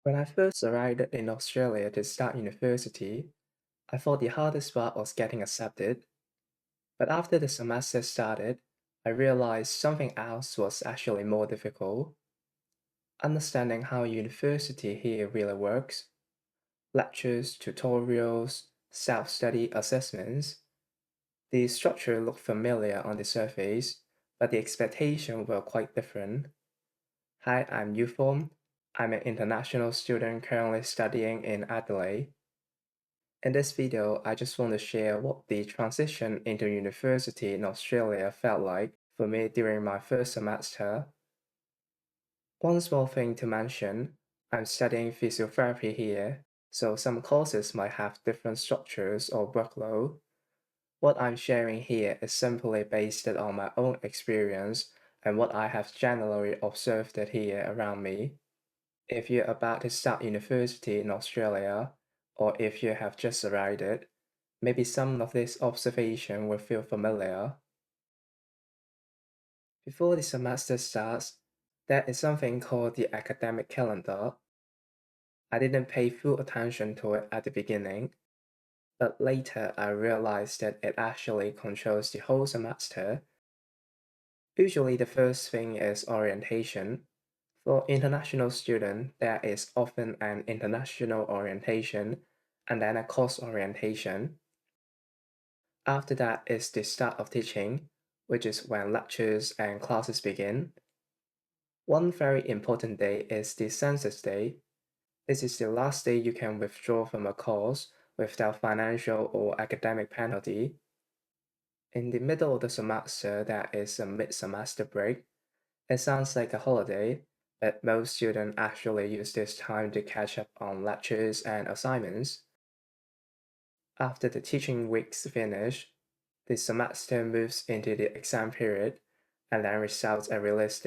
When I first arrived in Australia to start university, I thought the hardest part was getting accepted, but after the semester started, I realized something else was actually more difficult. Understanding how university here really works, lectures, tutorials, self-study assessments. The structure looked familiar on the surface, but the expectations were quite different. Hi, I'm YUFORM. I'm an international student currently studying in Adelaide. In this video, I just want to share what the transition into university in Australia felt like for me during my first semester. One small thing to mention, I'm studying physiotherapy here, so some courses might have different structures or workload. What I'm sharing here is simply based on my own experience and what I have generally observed here around me. If you're about to start university in Australia, or if you have just arrived, maybe some of this observation will feel familiar. Before the semester starts, there is something called the academic calendar. I didn't pay full attention to it at the beginning, but later I realized that it actually controls the whole semester. Usually the first thing is orientation. For international students, there is often an international orientation and then a course orientation. After that is the start of teaching, which is when lectures and classes begin. One very important day is the census day. This is the last day you can withdraw from a course without financial or academic penalty. In the middle of the semester, there is a mid-semester break. It sounds like a holiday, but most students actually use this time to catch up on lectures and assignments. After the teaching weeks finish, the semester moves into the exam period, and then results are released.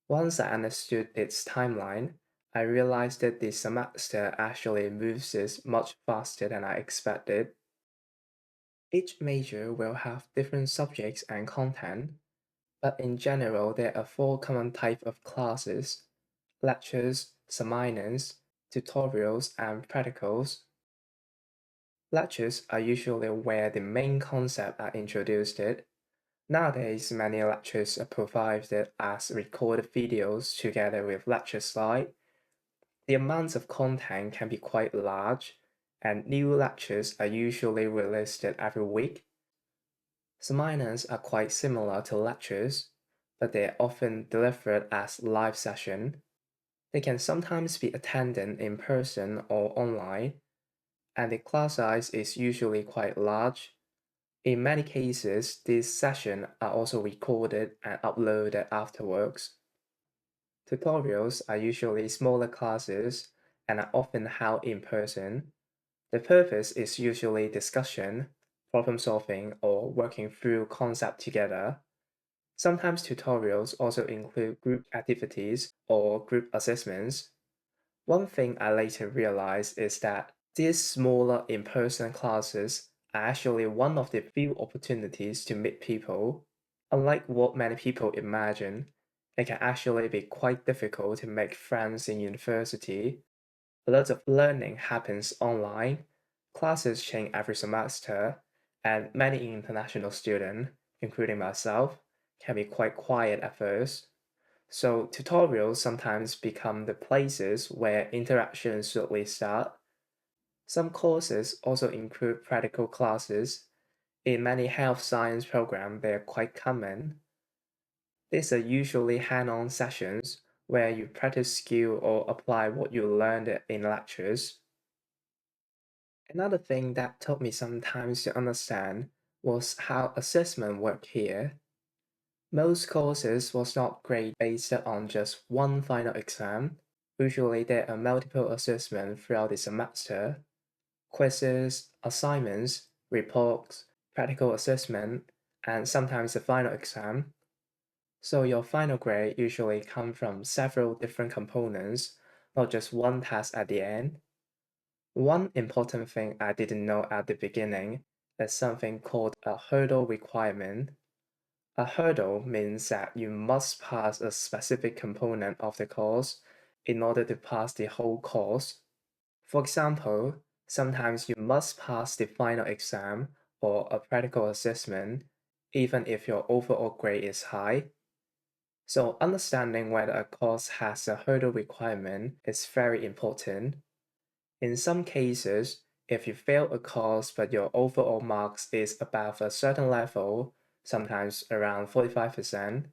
Once I understood its timeline, I realized that the semester actually moves much faster than I expected. Each major will have different subjects and content, but in general there are four common types of classes: lectures, seminars, tutorials, and practicals. Lectures are usually where the main concepts are introduced. Nowadays, many lectures are provided as recorded videos together with lecture slides. The amounts of content can be quite large, and new lectures are usually released every week. Seminars are quite similar to lectures, but they are often delivered as live sessions. They can sometimes be attended in person or online, and the class size is usually quite large. In many cases, these sessions are also recorded and uploaded afterwards. Tutorials are usually smaller classes and are often held in person. The purpose is usually discussion, problem solving, or working through concepts together. Sometimes tutorials also include group activities or group assessments. One thing I later realized is that these smaller in-person classes are actually one of the few opportunities to meet people. Unlike what many people imagine, it can actually be quite difficult to make friends in university. A lot of learning happens online, classes change every semester, and many international students, including myself, can be quite quiet at first. So tutorials sometimes become the places where interactions usually start. Some courses also include practical classes. In many health science programs, they are quite common. These are usually hand-on sessions where you practice skill or apply what you learned in lectures. Another thing that took me some time to understand was how assessment worked here. Most courses was not graded based on just one final exam. Usually there are multiple assessments throughout the semester: quizzes, assignments, reports, practical assessment, and sometimes the final exam. So your final grade usually comes from several different components, not just one test at the end. One important thing I didn't know at the beginning is something called a hurdle requirement. A hurdle means that you must pass a specific component of the course in order to pass the whole course. For example, sometimes you must pass the final exam or a practical assessment, even if your overall grade is high. So, understanding whether a course has a hurdle requirement is very important. In some cases, if you fail a course but your overall marks is above a certain level, sometimes around 45%,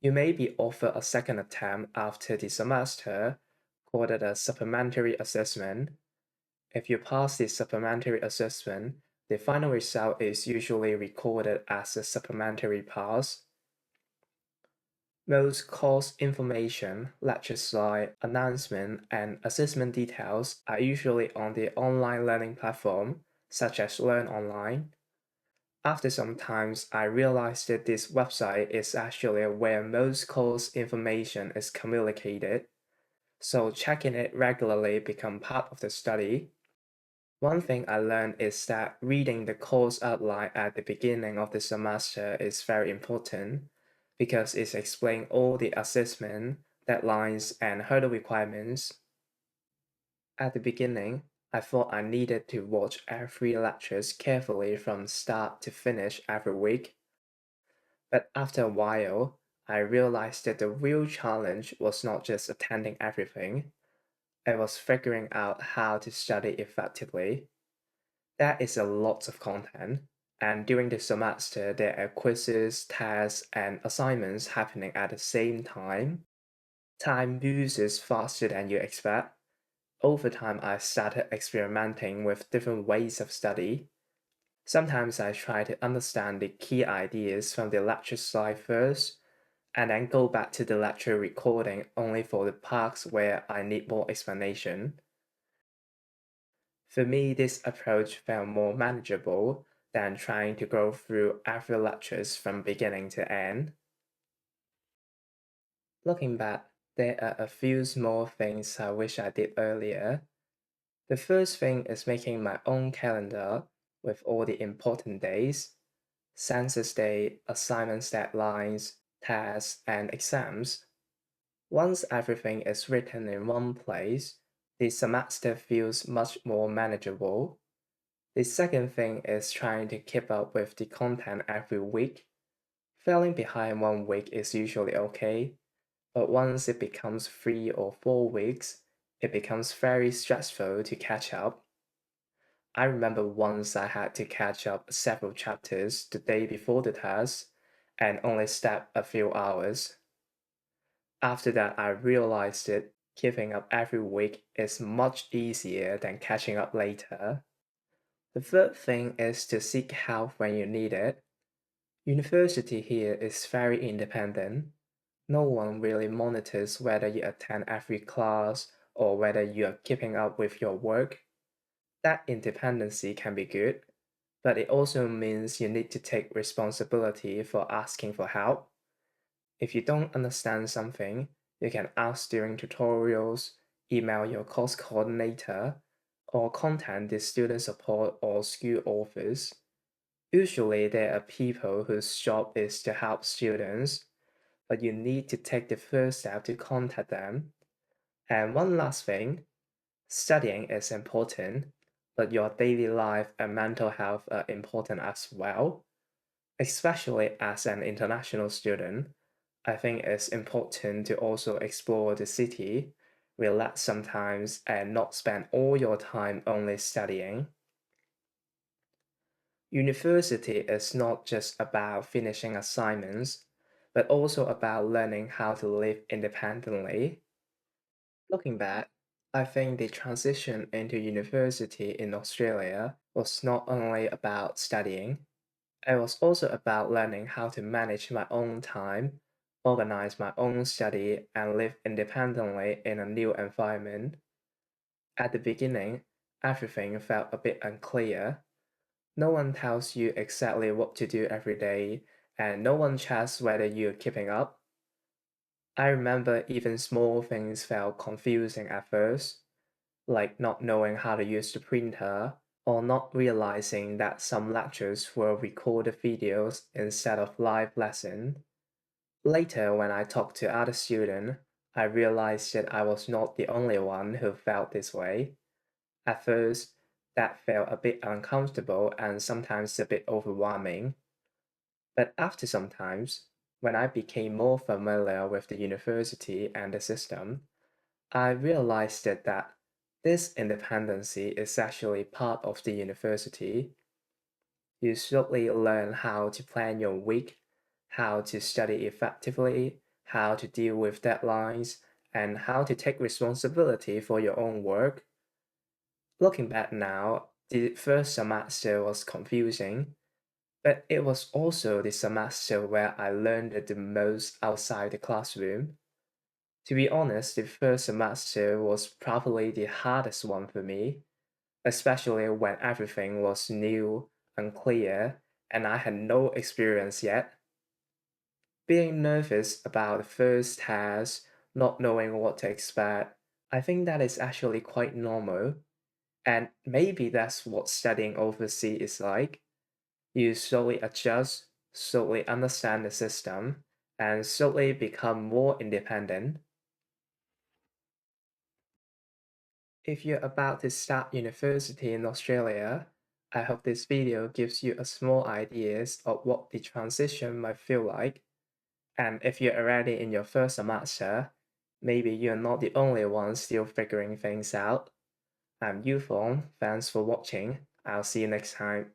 you may be offered a second attempt after the semester, called a supplementary assessment. If you pass the supplementary assessment, the final result is usually recorded as a supplementary pass. Most course information, lecture slide, announcement, and assessment details are usually on the online learning platform, such as LearnOnline. After some time, I realized that this website is actually where most course information is communicated, so checking it regularly becomes part of the study. One thing I learned is that reading the course outline at the beginning of the semester is very important because it explains all the assessment, deadlines, and hurdle requirements. At the beginning, I thought I needed to watch every lectures carefully from start to finish every week. But after a while, I realized that the real challenge was not just attending everything, it was figuring out how to study effectively. That is a lot of content, and during the semester, there are quizzes, tests, and assignments happening at the same time. Time moves faster than you expect. Over time, I started experimenting with different ways of study. Sometimes I try to understand the key ideas from the lecture slide first, and then go back to the lecture recording only for the parts where I need more explanation. For me, this approach felt more manageable than trying to go through every lectures from beginning to end. Looking back, there are a few small things I wish I did earlier. The first thing is making my own calendar with all the important days, census day, assignments deadlines, tests, and exams. Once everything is written in one place, the semester feels much more manageable. The second thing is trying to keep up with the content every week. Falling behind one week is usually okay, but once it becomes 3 or 4 weeks, it becomes very stressful to catch up. I remember once I had to catch up several chapters the day before the test and only slept a few hours. After that, I realized that keeping up every week is much easier than catching up later. The third thing is to seek help when you need it. University here is very independent. No one really monitors whether you attend every class or whether you are keeping up with your work. That independency can be good, but it also means you need to take responsibility for asking for help. If you don't understand something, you can ask during tutorials, email your course coordinator, or contact the student support or school office. Usually, there are people whose job is to help students, but you need to take the first step to contact them. And one last thing, studying is important, but your daily life and mental health are important as well. Especially as an international student, I think it's important to also explore the city, relax sometimes, and not spend all your time only studying. University is not just about finishing assignments, but also about learning how to live independently. Looking back, I think the transition into university in Australia was not only about studying, it was also about learning how to manage my own time, organize my own study, and live independently in a new environment. At the beginning, everything felt a bit unclear. No one tells you exactly what to do every day, and no one checks whether you're keeping up. I remember even small things felt confusing at first, like not knowing how to use the printer, or not realizing that some lectures were recorded videos instead of live lesson. Later, when I talked to other students, I realized that I was not the only one who felt this way. At first, that felt a bit uncomfortable and sometimes a bit overwhelming. But after some time, when I became more familiar with the university and the system, I realized that this independency is actually part of the university. You slowly learn how to plan your week, how to study effectively, how to deal with deadlines, and how to take responsibility for your own work. Looking back now, the first semester was confusing, but it was also the semester where I learned the most outside the classroom. To be honest, the first semester was probably the hardest one for me, especially when everything was new, unclear, and I had no experience yet. Being nervous about the first test, not knowing what to expect, I think that is actually quite normal. And maybe that's what studying overseas is like. You slowly adjust, slowly understand the system, and slowly become more independent. If you're about to start university in Australia, I hope this video gives you a small ideas of what the transition might feel like. And if you're already in your first semester, maybe you're not the only one still figuring things out. I'm YUFORM, thanks for watching. I'll see you next time.